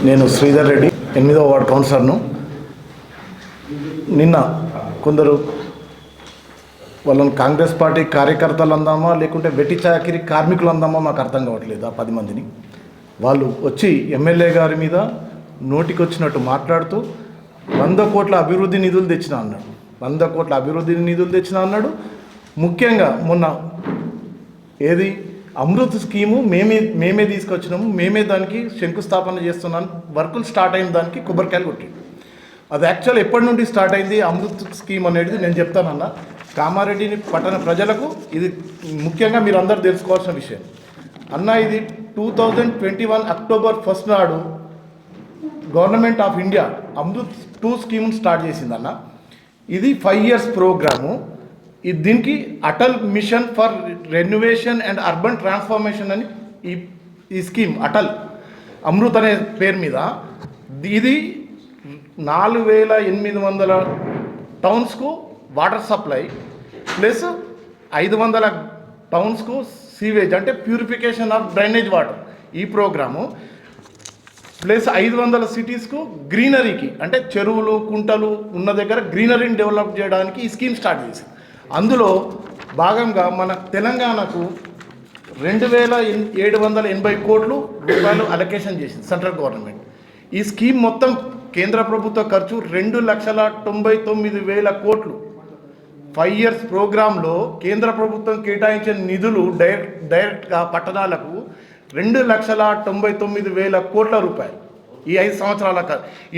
నేను శ్రీధర్ రెడ్డి 8వ వార్డు కౌన్సిలర్ను. నిన్న కొందరు వాళ్ళని కాంగ్రెస్ పార్టీ కార్యకర్తలు అందామా లేకుంటే వెట్టి చాకిరి కార్మికులు అందామా మాకు అర్థం కావట్లేదు. ఆ 10 మందిని వాళ్ళు వచ్చి ఎమ్మెల్యే గారి మీద నోటికి వచ్చినట్టు మాట్లాడుతూ 100 కోట్ల అభివృద్ధి నిధులు తెచ్చిన అన్నాడు. 100 కోట్ల అభివృద్ధి నిధులు తెచ్చిన అన్నాడు. ముఖ్యంగా మొన్న ఏది అమృత్ స్కీము మేమే తీసుకొచ్చినాము, మేమే దానికి శంకుస్థాపన చేస్తున్నాను, వర్కులు స్టార్ట్ అయిన దానికి కొబ్బరికాయలు కొట్టిండు. అది యాక్చువల్ ఎప్పటి నుండి స్టార్ట్ అయింది అమృత్ స్కీమ్ అనేది నేను చెప్తానన్నా. కామారెడ్డిని పట్టణ ప్రజలకు ఇది ముఖ్యంగా మీరు అందరూ తెలుసుకోవాల్సిన విషయం అన్న. ఇది 2021 అక్టోబర్ 1 నాడు గవర్నమెంట్ ఆఫ్ ఇండియా అమృత్ 2 స్కీమ్ను స్టార్ట్ చేసిందన్న. ఇది 5 years ప్రోగ్రాము. దీనికి Atal mission for rejuvenation and urban transformation అని ఈ స్కీమ్ అటల్ అమృత్ అనే పేరు మీద. ఇది 4800 టౌన్స్కు వాటర్ సప్లై ప్లస్ 500 టౌన్స్కు సీవేజ్ అంటే ప్యూరిఫికేషన్ ఆఫ్ డ్రైనేజ్ వాటర్ ఈ ప్రోగ్రాము, ప్లస్ 500 సిటీస్కు గ్రీనరీకి అంటే చెరువులు కుంటలు ఉన్న దగ్గర గ్రీనరీని డెవలప్ చేయడానికి ఈ స్కీమ్ స్టార్ట్ చేసింది. అందులో భాగంగా మన తెలంగాణకు 2780 కోట్లు రూపాయలు అలొకేషన్ చేసింది సెంట్రల్ గవర్నమెంట్. ఈ స్కీమ్ మొత్తం కేంద్ర ప్రభుత్వ ఖర్చు 2,99,000 కోట్లు. 5 years ప్రోగ్రాంలో కేంద్ర ప్రభుత్వం కేటాయించిన నిధులు డైరెక్ట్గా పట్టణాలకు 2,99,000 కోట్ల రూపాయలు ఈ 5 సంవత్సరాల.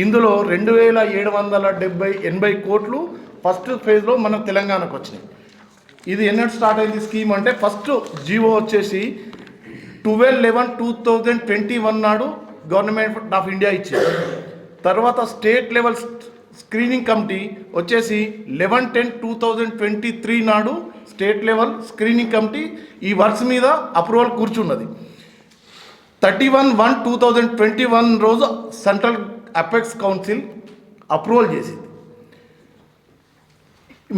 ఇందులో 2,780 కోట్లు ఫస్ట్ ఫేజ్లో మన తెలంగాణకు వచ్చినాయి. ఇది ఎన్నడూ స్టార్ట్ అయింది స్కీమ్ అంటే ఫస్ట్ జీవో వచ్చేసి 12/11/2021 నాడు గవర్నమెంట్ ఆఫ్ ఇండియా ఇచ్చింది. తర్వాత స్టేట్ లెవెల్ స్క్రీనింగ్ కమిటీ వచ్చేసి 11/10/2023 నాడు స్టేట్ లెవెల్ స్క్రీనింగ్ కమిటీ ఈ వర్క్స్ మీద అప్రూవల్ కూర్చున్నది. 31/1/2021 రోజు సెంట్రల్ అపెక్స్ కౌన్సిల్ అప్రూవల్ చేసింది.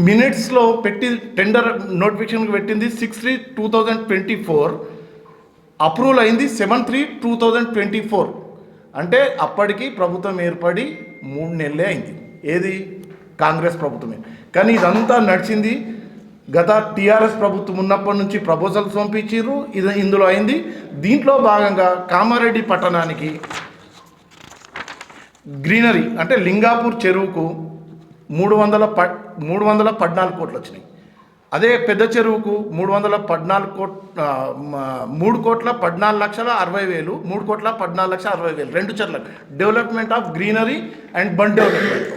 మినిట్స్లో పెట్టి టెండర్ నోటిఫికేషన్కి పెట్టింది 6/3/2024, అప్రూవల్ అయింది 7/3/2024. అంటే అప్పటికి ప్రభుత్వం ఏర్పడి 3 నెలలే అయింది. ఏది కాంగ్రెస్ ప్రభుత్వమే. కానీ ఇదంతా నడిచింది గత టీఆర్ఎస్ ప్రభుత్వం ఉన్నప్పటి నుంచి ప్రపోజల్స్ పంపించారు. ఇందులో అయింది. దీంట్లో భాగంగా కామారెడ్డి పట్టణానికి గ్రీనరీ అంటే లింగాపూర్ చెరువుకు 314 కోట్లు వచ్చినాయి. అదే పెద్ద చెరువుకు 3,14,60,000 3,14,60,000 2 చెరువులకు development of greenery and bund development.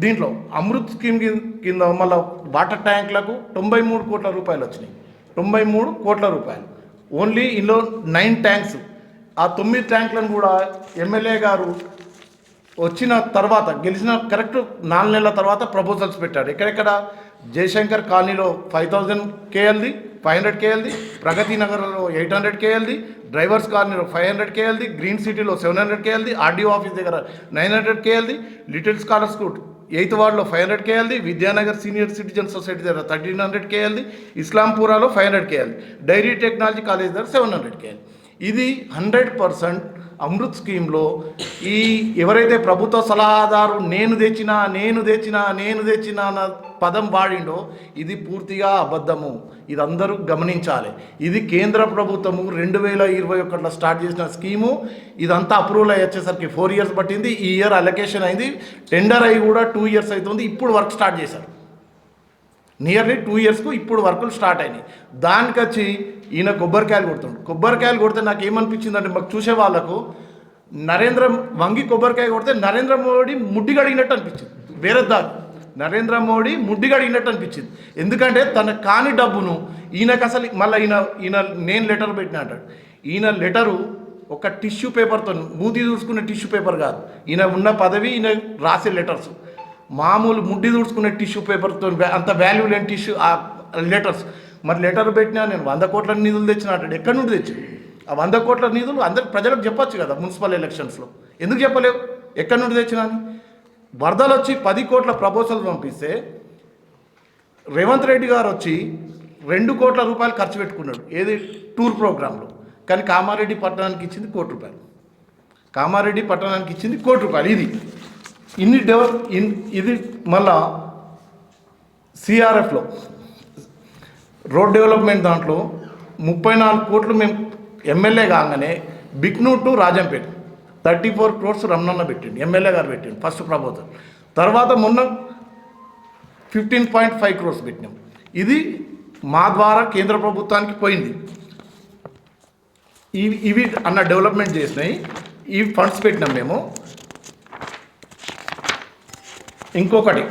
దీంట్లో అమృత్ స్కీమ్ కింద మళ్ళీ వాటర్ ట్యాంకులకు 93 కోట్ల రూపాయలు వచ్చినాయి. 93 కోట్ల రూపాయలు ఓన్లీ ఇందులో 9 ట్యాంక్స్. ఆ 9 ట్యాంకులను కూడా ఎమ్మెల్యే గారు వచ్చిన తర్వాత గెలిచిన కరెక్ట్ 4 నెలల తర్వాత ప్రపోజల్స్ పెట్టాడు. ఎక్కడెక్కడ జయశంకర్ కాలనీలో 5000 కేఎల్ది, 500 కేఎల్ది, ప్రగతి నగర్లో 800 కేఎల్ది, డ్రైవర్స్ కాలనీలో 500 కేఎల్ది, గ్రీన్ సిటీలో 700 కేఎల్ది, ఆర్డీఓ ఆఫీస్ దగ్గర 900 కేఎల్ది, లిటిల్ స్కాలర్ స్కూల్ 8th వార్డులో 500 కేఎల్ది, విద్యానగర్ సీనియర్ సిటిజన్ సొసైటీ దగ్గర 1300 కేఎల్ది, ఇస్లాంపురాలో 500 కేఎల్ది, డైరీ టెక్నాలజీ కాలేజ్ దగ్గర 700 కేఎల్ది. ఇది 100% అమృత్ స్కీమ్లో ఈ ఎవరైతే ప్రభుత్వ సలహాదారు నేను తెచ్చినా అన్న పదం వాడిండో ఇది పూర్తిగా అబద్ధము. ఇది అందరూ గమనించాలి. ఇది కేంద్ర ప్రభుత్వము 2021లో స్టార్ట్ చేసిన స్కీము. ఇదంతా అప్రూవల్ అయ్యి వచ్చేసరికి 4 years పట్టింది. ఈ ఇయర్ అలొకేషన్ అయింది. టెండర్ అయ్యి కూడా 2 years అవుతుంది. ఇప్పుడు వర్క్ స్టార్ట్ చేశారు. నియర్లీ 2 yearsకు ఇప్పుడు వర్కులు స్టార్ట్ అయినాయి. దానికి వచ్చి ఈయన కొబ్బరికాయలు కొడుతుండు. కొబ్బరికాయలు కొడితే నాకు ఏమనిపించిందంటే మాకు చూసే వాళ్ళకు వంగి కొబ్బరికాయ కొడితే నరేంద్ర మోడీ ముడ్డిగడిగినట్టు అనిపించింది. వేరే దాని నరేంద్ర మోడీ ముడ్డిగడిగినట్టు అనిపించింది. ఎందుకంటే తన కాని డబ్బును ఈయనకు అసలు మళ్ళీ ఈయన నేను లెటర్ పెట్టిన అంటాడు. ఈయన లెటరు ఒక టిష్యూ పేపర్తో మూతి చూసుకునే టిష్యూ పేపర్ కాదు. ఈయన ఉన్న పదవి ఈయన రాసే లెటర్స్ మామూలు ముడ్డి తుడుచుకునే టిష్యూ పేపర్తో అంత వాల్యూ లేని టిష్యూ లెటర్స్. మరి లెటర్ పెట్టినా నేను 100 కోట్ల నిధులు తెచ్చిన అంటాడు. ఎక్కడి నుండి తెచ్చి ఆ 100 కోట్ల నిధులు అందరికి ప్రజలకు చెప్పొచ్చు కదా. మున్సిపల్ ఎలక్షన్స్లో ఎందుకు చెప్పలేవు? ఎక్కడి నుండి తెచ్చినా అని. వరదలు వచ్చి 10 కోట్ల ప్రపోజల్ పంపిస్తే రేవంత్ రెడ్డి గారు వచ్చి 2 కోట్ల రూపాయలు ఖర్చు పెట్టుకున్నాడు ఏది టూర్ ప్రోగ్రాంలో. కానీ కామారెడ్డి పట్టణానికి ఇచ్చింది 1 కోటి రూపాయలు. కామారెడ్డి పట్టణానికి ఇచ్చింది ₹1,00,00,000. ఇది మళ్ళా సిఆర్ఎఫ్లో రోడ్ డెవలప్మెంట్ దాంట్లో 34 కోట్లు మేము ఎమ్మెల్యే కాగానే బిక్నూర్ టు రాజంపేట 34 crores రమణన్న పెట్టిండు, ఎమ్మెల్యే గారు పెట్టిండు ఫస్ట్ ప్రపోజల్. తర్వాత మొన్న 15.5 crores పెట్టినాం. ఇది మా ద్వారా కేంద్ర ప్రభుత్వానికి పోయింది. ఇవి అన్న డెవలప్మెంట్ చేసినాయి, ఈ ఫండ్స్ పెట్టినాం మేము. ఇంకొకటి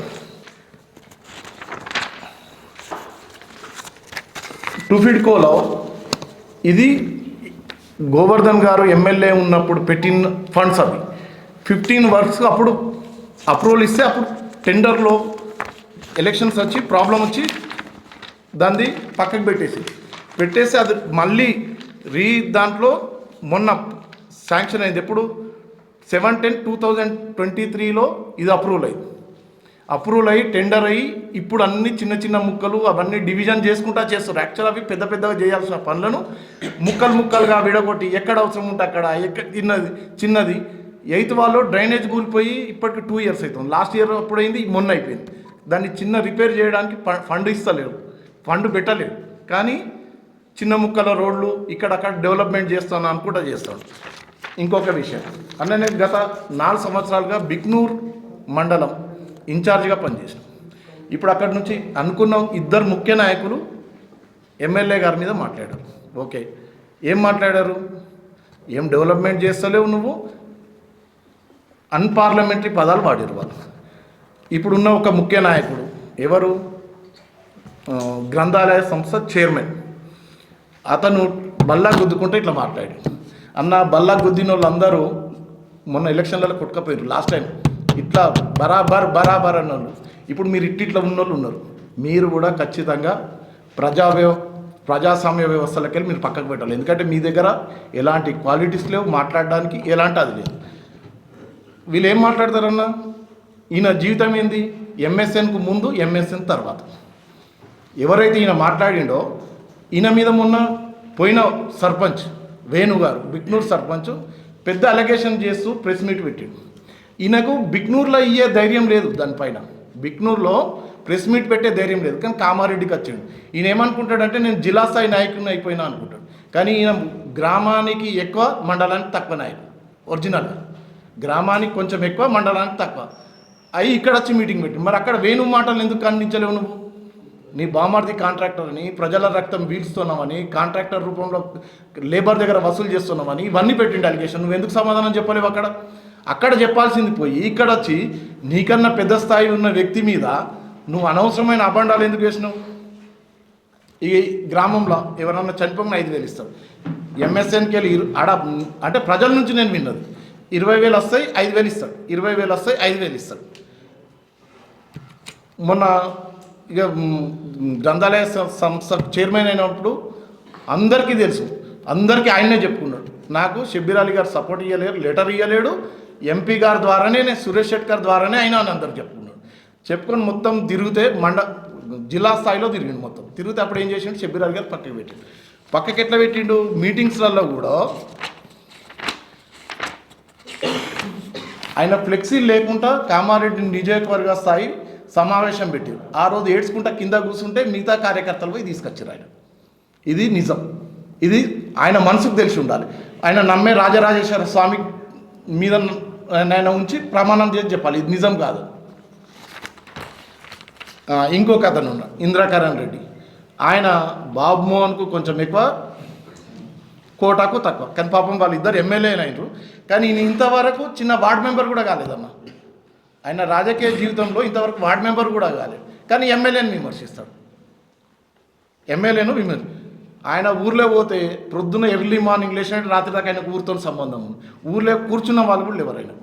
టుఫిడ్కోలో ఇది గోవర్ధన్ గారు ఎమ్మెల్యే ఉన్నప్పుడు పెట్టిన ఫండ్స్ అవి 15 వర్క్స్ అప్పుడు అప్రూవల్ ఇస్తే అప్పుడు టెండర్లో ఎలక్షన్స్ వచ్చి ప్రాబ్లం వచ్చి దాన్ని పక్కకు పెట్టేసి అది మళ్ళీ దాంట్లో మొన్న శాంక్షన్ అయింది. ఎప్పుడు 7/10/2023లో ఇది అప్రూవల్ అయ్యి టెండర్ అయ్యి ఇప్పుడు అన్ని చిన్న చిన్న ముక్కలు అవన్నీ డివిజన్ చేసుకుంటా చేస్తారు. యాక్చువల్ అవి పెద్దగా చేయాల్సిన పనులను ముక్కలుగా విడగొట్టి ఎక్కడ అవసరం ఉంటే అక్కడ చిన్నది 8th వాళ్ళు డ్రైనేజ్ కూలిపోయి ఇప్పటికి 2 years అవుతుంది. లాస్ట్ ఇయర్ అప్పుడైంది, మొన్న అయిపోయింది. దాన్ని చిన్న రిపేర్ చేయడానికి ఫండ్ ఇస్తలేరు, ఫండ్ పెట్టలేరు. కానీ చిన్న ముక్కల రోడ్లు ఇక్కడక్కడ డెవలప్మెంట్ చేస్తాను అనుకుంటా చేస్తాను. ఇంకొక విషయం నేను గత 4 సంవత్సరాలుగా బిక్నూర్ మండలం ఇన్ఛార్జిగా పనిచేసాను. ఇప్పుడు అక్కడి నుంచి అనుకున్న 2 ముఖ్య నాయకులు ఎమ్మెల్యే గారి మీద మాట్లాడారు. ఓకే, ఏం మాట్లాడారు? ఏం డెవలప్మెంట్ చేస్తలేవు నువ్వు, అన్పార్లమెంటరీ పదాలు వాడారు వాళ్ళు. ఇప్పుడున్న ఒక ముఖ్య నాయకుడు ఎవరు, గ్రంథాలయ సంస్థ చైర్మన్, అతను బల్లా గుద్దుకుంటే ఇట్లా మాట్లాడాడు. బల్లా గుద్దిన వాళ్ళందరూ మొన్న ఎలక్షన్లలో కొట్టుకపోయారు. లాస్ట్ టైం ఇట్లా బరాబర్ అన్నోళ్ళు ఇప్పుడు మీరు ఇట్లా ఉన్నోళ్ళు ఉన్నారు. మీరు కూడా ఖచ్చితంగా ప్రజాస్వామ్య వ్యవస్థలకి వెళ్ళి మీరు పక్కకు పెట్టాలి. ఎందుకంటే మీ దగ్గర ఎలాంటి క్వాలిటీస్ లేవు, మాట్లాడడానికి ఎలాంటి అది లేదు. వీళ్ళు ఏం మాట్లాడతారన్న, ఈయన జీవితం ఏంది, ఎంఎస్ఎన్కు ముందు ఎంఎస్ఎన్ తర్వాత. ఎవరైతే ఈయన మాట్లాడిండో ఈయన మీద మొన్న పోయిన సర్పంచ్ వేణుగారు, బిక్నూర్ సర్పంచ్, పెద్ద అలిగేషన్ చేస్తూ ప్రెస్ మీట్ పెట్టిండు. ఈయనకు బిక్నూర్లో ఇయ్యే ధైర్యం లేదు, దానిపైన బిక్నూర్లో ప్రెస్ మీట్ పెట్టే ధైర్యం లేదు. కానీ కామారెడ్డికి వచ్చిండు. ఈయన ఏమనుకుంటాడంటే నేను జిల్లా స్థాయి నాయకుడిని అయిపోయినా అనుకుంటాడు. కానీ ఈయన గ్రామానికి ఎక్కువ, మండలానికి తక్కువ నాయకుడు. ఒరిజినల్గా గ్రామానికి కొంచెం ఎక్కువ, మండలానికి తక్కువ అవి ఇక్కడ వచ్చి మీటింగ్ పెట్టి. మరి అక్కడ వేణు మాటలు ఎందుకు ఖండించలేవు నువ్వు? నీ బామార్ది కాంట్రాక్టర్ అని, ప్రజల రక్తం పీల్స్తున్నామని, కాంట్రాక్టర్ రూపంలో లేబర్ దగ్గర వసూలు చేస్తున్నామని ఇవన్నీ పెట్టిండి అలిగేషన్. నువ్వు ఎందుకు సమాధానం చెప్పలేవు? అక్కడ చెప్పాల్సింది పోయి ఇక్కడ వచ్చి నీకన్నా పెద్ద స్థాయి ఉన్న వ్యక్తి మీద నువ్వు అనవసరమైన అబండాలు ఎందుకు వేసినావు? ఈ గ్రామంలో ఎవరన్నా చనిపోయిన 5,000 ఇస్తాడు. ఎంఎస్ఎన్కి వెళ్ళి అంటే ప్రజల నుంచి నేను విన్నది 20,000 వస్తాయి, 5,000 ఇస్తాడు. 20,000 వస్తాయి, 5,000 ఇస్తాడు. మొన్న ఇక గ్రంథాలయ సంస్థ చైర్మన్ అయినప్పుడు అందరికీ తెలుసు, అందరికీ ఆయనే చెప్పుకున్నాడు. నాకు షబ్బీర్ అలీ గారు సపోర్ట్ ఇవ్వలేరు, లెటర్ ఇవ్వలేడు. ఎంపీ గారి ద్వారానే, నేను సురేష్ శెట్కర్ ద్వారానే అయినా అని అందరు చెప్పుకొని మొత్తం తిరిగితే జిల్లా స్థాయిలో తిరిగిండు. మొత్తం తిరిగితే అప్పుడు ఏం చేసిండు, షబ్బీర్ అలీ గారు పక్కకి పెట్టిండు. పక్కకి ఎట్లా పెట్టిండు, మీటింగ్స్లలో కూడా ఆయన ఫ్లెక్సీ లేకుండా కామారెడ్డి నియోజకవర్గ స్థాయి సమావేశం పెట్టారు. ఆ రోజు ఏడ్చుకుంటా కింద కూర్చుంటే మిగతా కార్యకర్తలు పోయి తీసుకొచ్చారు ఆయన. ఇది నిజం. ఇది ఆయన మనసుకు తెలిసి ఉండాలి. ఆయన నమ్మే రాజరాజేశ్వర స్వామి మీద ఆయన ఉంచి ప్రమాణం చేసి చెప్పాలి, ఇది నిజం కాదు. ఇంకొక అతను ఉన్నాడు, ఇంద్రకరణ్ రెడ్డి. ఆయన బాబు మోహన్కు కొంచెం ఎక్కువ, కోటాకు తక్కువ. కానీ పాపం వాళ్ళిద్దరు ఎమ్మెల్యేలు అయినారు. కానీ ఈయన ఇంతవరకు చిన్న వార్డ్ మెంబర్ కూడా కాలేదన్న. ఆయన రాజకీయ జీవితంలో ఇంతవరకు వార్డ్ మెంబర్ కూడా కాలేదు. కానీ ఎమ్మెల్యేని విమర్శిస్తాడు. ఆయన ఊర్లో పోతే ప్రొద్దున ఎర్లీ మార్నింగ్ లేచినట్టు రాత్రి దాకా ఆయనకు ఊరితో సంబంధం ఉంది. ఊర్లో కూర్చున్న వాళ్ళు కూడా ఎవరైనా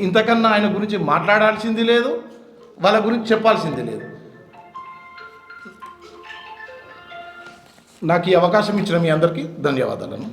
ఇంతకన్నా ఆయన గురించి మాట్లాడాల్సింది లేదు, వాళ్ళ గురించి చెప్పాల్సింది లేదు. నాకు ఈ అవకాశం ఇచ్చిన మీ అందరికీ ధన్యవాదాలను.